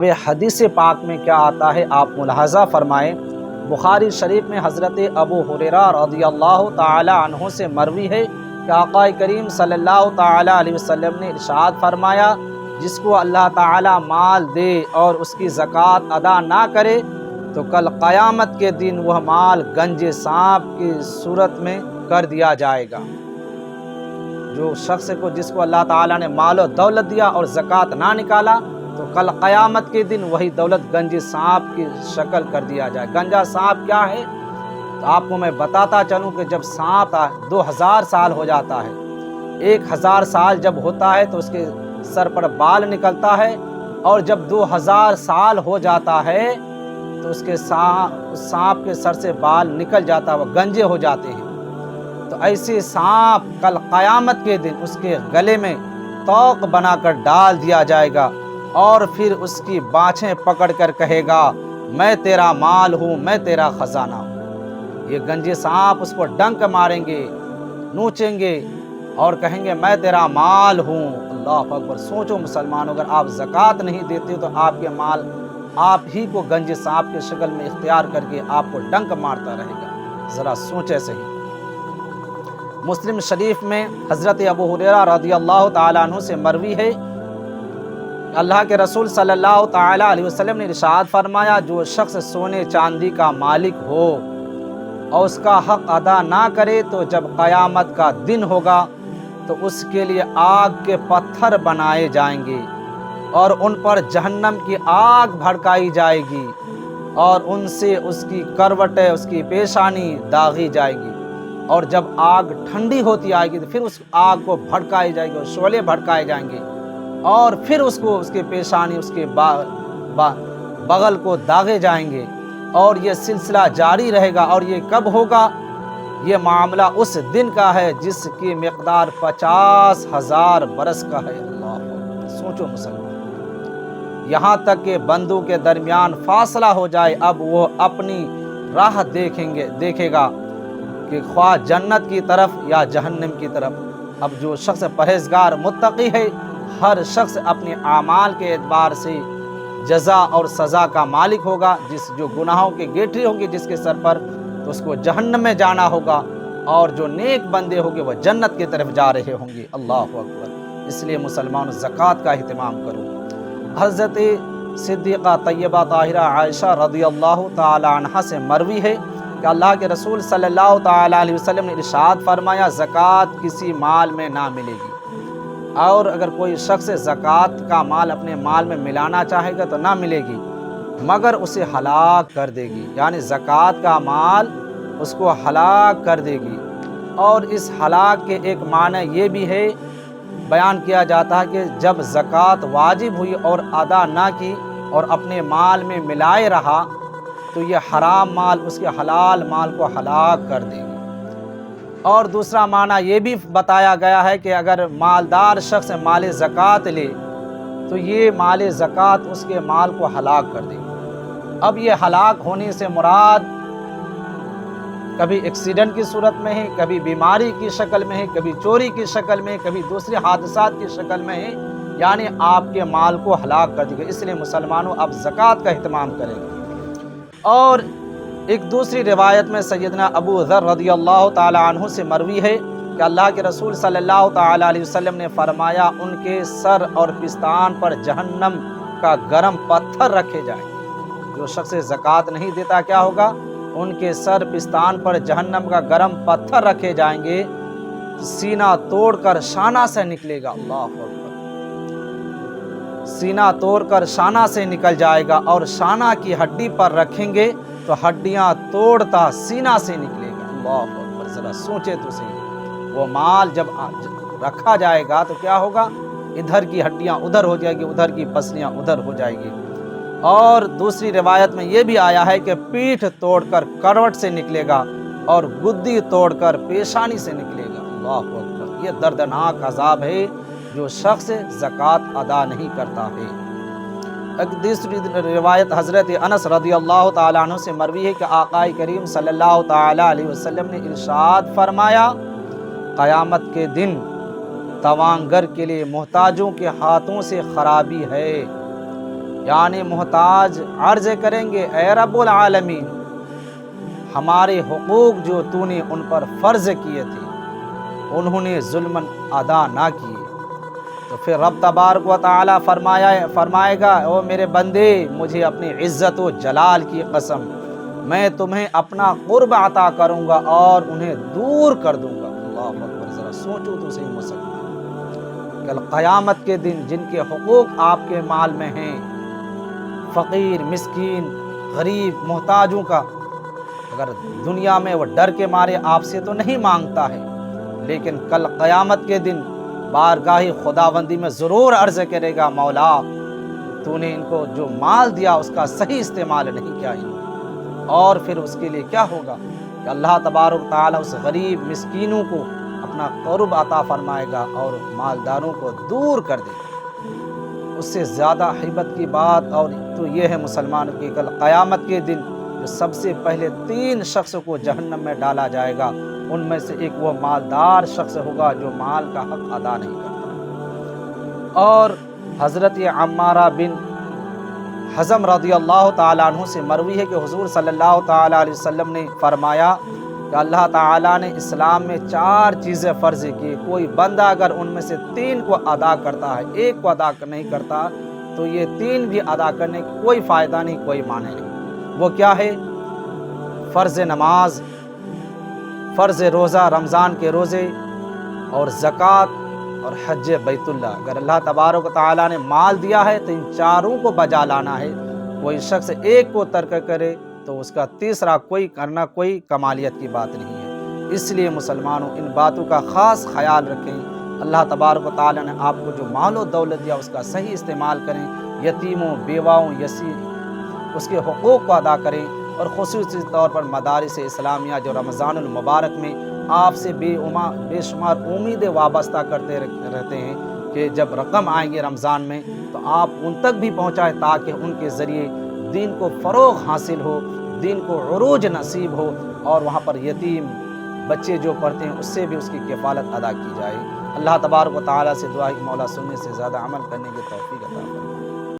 حدیث پاک میں کیا آتا ہے آپ ملاحظہ فرمائیں۔ بخاری شریف میں حضرت ابو ہریرہ رضی اللہ تعالی عنہ سے مروی ہے کہ آقا کریم صلی اللہ تعالی علیہ وسلم نے ارشاد فرمایا، جس کو اللہ تعالی مال دے اور اس کی زکوٰۃ ادا نہ کرے تو کل قیامت کے دن وہ مال گنج سانپ کی صورت میں کر دیا جائے گا۔ جو شخص کو جس کو اللہ تعالیٰ نے مال و دولت دیا اور زکوٰۃ نہ نکالا تو کل قیامت کے دن وہی دولت گنج سانپ کی شکل کر دیا جائے۔ گنجا سانپ کیا ہے تو آپ کو میں بتاتا چلوں کہ جب سانپ 2000 سال ہو جاتا ہے، 1000 سال جب ہوتا ہے تو اس کے سر پر بال نکلتا ہے، اور جب 2000 سال ہو جاتا ہے تو اس سانپ کے سر سے بال نکل جاتا ہے، وہ گنجے ہو جاتے ہیں۔ تو ایسے سانپ کل قیامت کے دن اس کے گلے میں طوق بنا کر ڈال دیا جائے گا، اور پھر اس کی بانچھیں پکڑ کر کہے گا، میں تیرا مال ہوں، میں تیرا خزانہ ہوں۔ یہ گنجے سانپ اس کو ڈنک ماریں گے، نوچیں گے اور کہیں گے میں تیرا مال ہوں۔ اللہ اکبر! سوچو مسلمانوں، اگر آپ زکوٰۃ نہیں دیتے تو آپ کے مال آپ ہی کو گنجے سانپ کی شکل میں اختیار کر کے آپ کو ڈنک مارتا رہے گا۔ ذرا سوچے صحیح۔ مسلم شریف میں حضرت ابو ہریرہ رضی اللہ تعالیٰ عنہ سے مروی ہے، اللہ کے رسول صلی اللہ تعالیٰ علیہ وسلم نے ارشاد فرمایا، جو شخص سونے چاندی کا مالک ہو اور اس کا حق ادا نہ کرے تو جب قیامت کا دن ہوگا تو اس کے لیے آگ کے پتھر بنائے جائیں گے اور ان پر جہنم کی آگ بھڑکائی جائے گی، اور ان سے اس کی کروٹیں، اس کی پیشانی داغی جائے گی، اور جب آگ ٹھنڈی ہوتی آئے گی تو پھر اس آگ کو بھڑکائی جائے گی اور شعلے بھڑکائے جائیں گے، اور پھر اس کو اس کے پیشانی، اس کے بغل کو داغے جائیں گے، اور یہ سلسلہ جاری رہے گا۔ اور یہ کب ہوگا؟ یہ معاملہ اس دن کا ہے جس کی مقدار 50,000 برس کا ہے۔ اللہ اکبر! سوچو مسلمان، یہاں تک کہ بندوں کے درمیان فاصلہ ہو جائے، اب وہ اپنی راہ دیکھے گا کہ خواہ جنت کی طرف یا جہنم کی طرف۔ اب جو شخص پرہیزگار متقی ہے، ہر شخص اپنے اعمال کے اعتبار سے جزا اور سزا کا مالک ہوگا۔ جو گناہوں کی گیٹھی ہوگی جس کے سر پر تو اس کو جہنم میں جانا ہوگا، اور جو نیک بندے ہوں گے وہ جنت کی طرف جا رہے ہوں گے۔ اللہ اکبر! اس لیے مسلمان زکوٰۃ کا اہتمام کرو۔ حضرت صدیقہ طیبہ طاہرہ عائشہ رضی اللہ تعالی عنہا سے مروی ہے کہ اللہ کے رسول صلی اللہ تعالی علیہ وسلم نے ارشاد فرمایا، زکوٰۃ کسی مال میں نہ ملے گی، اور اگر کوئی شخص زکوٰۃ کا مال اپنے مال میں ملانا چاہے گا تو نہ ملے گی، مگر اسے ہلاک کر دے گی۔ یعنی زکوٰۃ کا مال اس کو ہلاک کر دے گی۔ اور اس ہلاک کے ایک معنی یہ بھی ہے، بیان کیا جاتا ہے کہ جب زکوٰۃ واجب ہوئی اور ادا نہ کی اور اپنے مال میں ملائے رہا تو یہ حرام مال اس کے حلال مال کو ہلاک کر دے گی۔ اور دوسرا معنی یہ بھی بتایا گیا ہے کہ اگر مالدار شخص مال زکوٰۃ لے تو یہ مال زکوٰۃ اس کے مال کو ہلاک کر دے گی۔ اب یہ ہلاک ہونے سے مراد کبھی ایکسیڈنٹ کی صورت میں ہے، کبھی بیماری کی شکل میں ہے، کبھی چوری کی شکل میں، کبھی دوسرے حادثات کی شکل میں ہے، یعنی آپ کے مال کو ہلاک کر دے گا۔ اس لیے مسلمانوں اب زکوٰۃ کا اہتمام کریں گے۔ اور ایک دوسری روایت میں سیدنا ابو ذر رضی اللہ تعالی عنہ سے مروی ہے کہ اللہ کے رسول صلی اللہ تعالی علیہ وسلم نے فرمایا، ان کے سر اور پستان پر جہنم کا گرم پتھر رکھے جائیں گے۔ جو شخص زکوٰۃ نہیں دیتا کیا ہوگا؟ ان کے سر پستان پر جہنم کا گرم پتھر رکھے جائیں گے، سینہ توڑ کر شانہ سے نکلے گا۔ اللہ اکبر! سینہ توڑ کر شانہ سے نکل جائے گا، اور شانہ کی ہڈی پر رکھیں گے تو ہڈیاں توڑتا سینہ سے نکلے گا۔ اللہ اکبر! ذرا سوچے تو صحیح، وہ مال جب رکھا جائے گا تو کیا ہوگا؟ ادھر کی ہڈیاں ادھر ہو جائے گی، ادھر کی پسلیاں ادھر ہو جائے گی۔ اور دوسری روایت میں یہ بھی آیا ہے کہ پیٹھ توڑ کر کروٹ سے نکلے گا، اور گدی توڑ کر پیشانی سے نکلے گا۔ اللہ اکبر! یہ دردناک عذاب ہے جو شخص زکوٰۃ ادا نہیں کرتا ہے۔ ایک دوسری روایت حضرت انس رضی اللہ تعالیٰ عنہ سے مروی ہے کہ آقا کریم صلی اللہ تعالیٰ علیہ وسلم نے ارشاد فرمایا، قیامت کے دن توانگر کے لیے محتاجوں کے ہاتھوں سے خرابی ہے، یعنی محتاج عرض کریں گے اے رب العالمین ہمارے حقوق جو تو نے ان پر فرض کیے تھے انہوں نے ظلماً ادا نہ کیے، تو پھر رب تبارک و تعالی فرمائے گا او میرے بندے مجھے اپنی عزت و جلال کی قسم میں تمہیں اپنا قرب عطا کروں گا اور انہیں دور کر دوں گا۔ اللہ اکبر، ذرا سوچو تو صحیح مسلمان، کل قیامت کے دن جن کے حقوق آپ کے مال میں ہیں، فقیر، مسکین، غریب، محتاجوں کا، اگر دنیا میں وہ ڈر کے مارے آپ سے تو نہیں مانگتا ہے، لیکن کل قیامت کے دن بارگاہ خداوندی میں ضرور عرض کرے گا مولا تو نے ان کو جو مال دیا اس کا صحیح استعمال نہیں کیا اور پھر اس کے لیے کیا ہوگا کہ اللہ تبارک تعالیٰ اس غریب مسکینوں کو اپنا قرب عطا فرمائے گا اور مالداروں کو دور کر دے گا۔ اس سے زیادہ ہیبت کی بات اور تو یہ ہے مسلمان کی کل قیامت کے دن جو سب سے پہلے 3 شخص کو جہنم میں ڈالا جائے گا، ان میں سے ایک وہ مالدار شخص ہوگا جو مال کا حق ادا نہیں کرتا۔ اور حضرت عمارہ بن حزم رضی اللہ تعالیٰ عنہ سے مروی ہے کہ حضور صلی اللہ تعالیٰ علیہ وسلم نے فرمایا کہ اللہ تعالیٰ نے اسلام میں 4 چیزیں فرض کی، کوئی بندہ اگر ان میں سے 3 کو ادا کرتا ہے، ایک کو ادا نہیں کرتا تو یہ 3 بھی ادا کرنے کی کوئی فائدہ نہیں، کوئی معنی نہیں۔ وہ کیا ہے؟ فرض نماز، فرض روزہ، رمضان کے روزے، اور زکوٰۃ اور حج بیت اللہ۔ اگر اللہ تبارک و تعالیٰ نے مال دیا ہے تو ان 4 کو بجا لانا ہے، کوئی شخص ایک کو ترک کرے تو اس کا تیسرا کوئی کرنا کوئی کمالیت کی بات نہیں ہے۔ اس لیے مسلمانوں ان باتوں کا خاص خیال رکھیں، اللہ تبارک و تعالیٰ نے آپ کو جو مال و دولت دیا اس کا صحیح استعمال کریں، یتیموں، بیواؤں، اس کے حقوق کو ادا کریں، اور خصوصی طور پر مدارس اسلامیہ جو رمضان المبارک میں آپ سے بے شمار امیدیں وابستہ کرتے رہتے ہیں کہ جب رقم آئیں گے رمضان میں تو آپ ان تک بھی پہنچائیں تاکہ ان کے ذریعے دین کو فروغ حاصل ہو، دین کو عروج نصیب ہو، اور وہاں پر یتیم بچے جو پڑھتے ہیں اس سے بھی اس کی کفالت ادا کی جائے۔ اللہ تبارک و تعالیٰ سے دعا ہے کہ مولا سننے سے زیادہ عمل کرنے کی توفیق عطا فرمائے۔